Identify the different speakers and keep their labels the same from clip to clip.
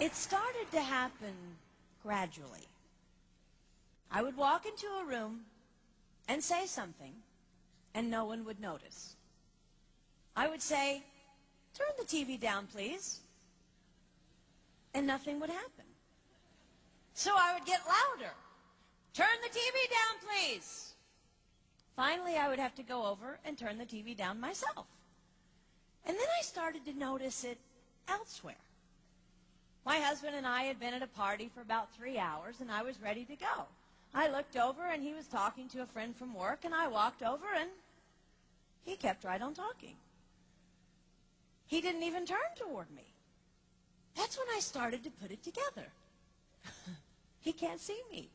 Speaker 1: It started to happen gradually. I would walk into a room and say something, and no one would notice. I would say, "Turn the TV down, please," and nothing would happen. So I would get louder. "Turn the TV down, please." Finally, I would have to go over and turn the TV down myself. And then I started to notice it elsewhere. My husband and I had been at a party for about 3 hours, and I was ready to go. I looked over, and he was talking to a friend from work, and I walked over, and he kept right on talking. He didn't even turn toward me. That's when I started to put it together. He can't see me.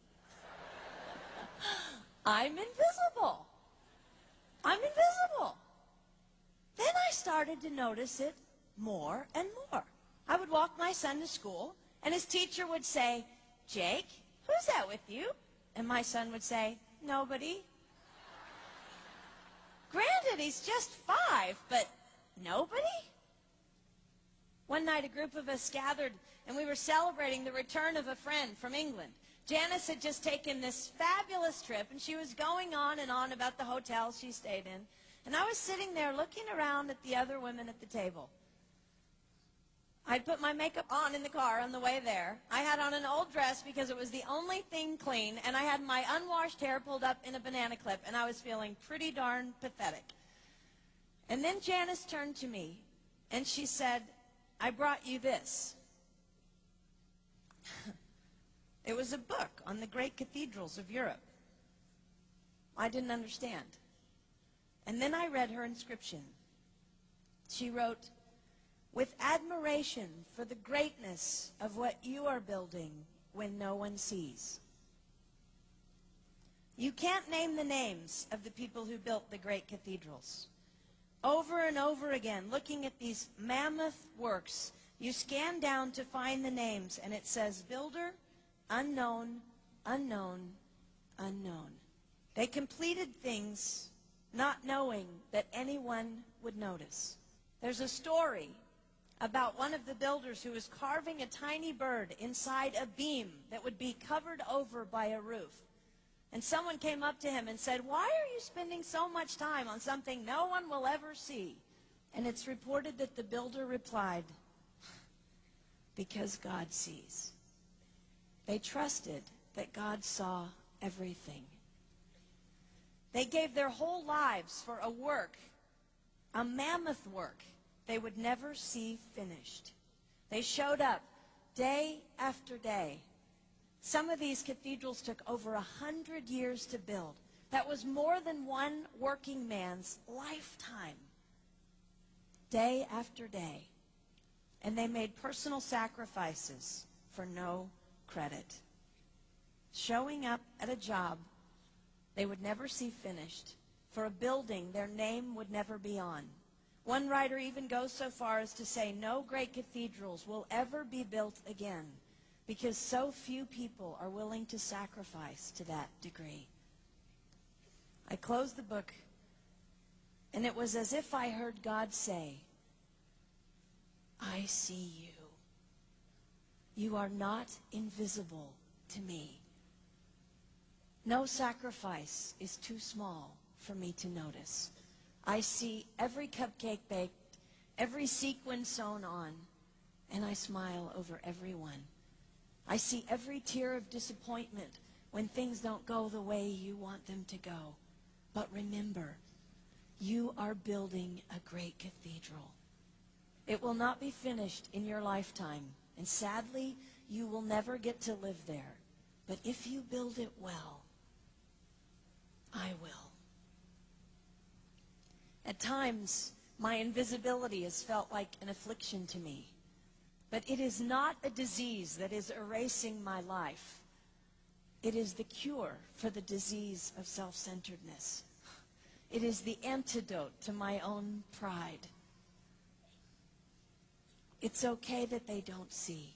Speaker 1: I'm invisible. I'm invisible. Then I started to notice it more and more. I would walk my son to school, and his teacher would say, "Jake, who's that with you?" And my son would say, "Nobody." Granted, he's just 5, but nobody? One night, a group of us gathered, and we were celebrating the return of a friend from England. Janice had just taken this fabulous trip, and she was going on and on about the hotel she stayed in. And I was sitting there looking around at the other women at the table. I'd put my makeup on in the car on the way there. I had on an old dress because it was the only thing clean, and I had my unwashed hair pulled up in a banana clip, and I was feeling pretty darn pathetic. And then Janice turned to me, and she said, "I brought you this." It was a book on the great cathedrals of Europe. I didn't understand. And then I read her inscription. She wrote, "With admiration for the greatness of what you are building when no one sees." You can't name the names of the people who built the great cathedrals. Over and over again, looking at these mammoth works, you scan down to find the names, and it says, "Builder, unknown, unknown, unknown." They completed things not knowing that anyone would notice. There's a story about one of the builders who was carving a tiny bird inside a beam that would be covered over by a roof. And someone came up to him and said, "Why are you spending so much time on something no one will ever see?" And it's reported that the builder replied, "Because God sees." They trusted that God saw everything. They gave their whole lives for a work, a mammoth work, they would never see finished. They showed up day after day. Some of these cathedrals took over 100 years to build. That was more than one working man's lifetime. Day after day. And they made personal sacrifices for no credit. Showing up at a job they would never see finished, for a building their name would never be on. One writer even goes so far as to say no great cathedrals will ever be built again because so few people are willing to sacrifice to that degree. I closed the book, and it was as if I heard God say, "I see you. You are not invisible to me. No sacrifice is too small for me to notice. I see every cupcake baked, every sequin sewn on, and I smile over every one. I see every tear of disappointment when things don't go the way you want them to go. But remember, you are building a great cathedral. It will not be finished in your lifetime, and sadly, you will never get to live there. But if you build it well, I will." At times, my invisibility has felt like an affliction to me. But it is not a disease that is erasing my life. It is the cure for the disease of self-centeredness. It is the antidote to my own pride. It's okay that they don't see.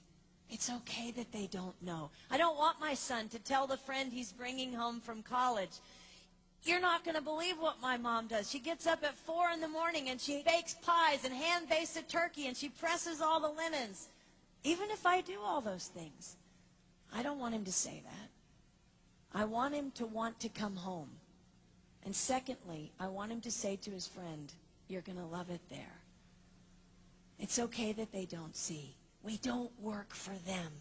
Speaker 1: It's okay that they don't know. I don't want my son to tell the friend he's bringing home from college, "You're not going to believe what my mom does. She gets up at 4 in the morning and she bakes pies and hand-bastes a turkey and she presses all the linens." Even if I do all those things, I don't want him to say that. I want him to want to come home. And secondly, I want him to say to his friend, you're going to love it there. It's okay that they don't see. We don't work for them.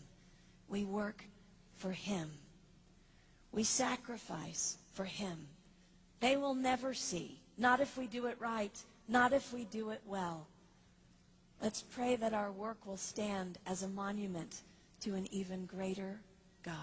Speaker 1: We work for him. We sacrifice for him. They will never see. Not if we do it right. Not if we do it well. Let's pray that our work will stand as a monument to an even greater God.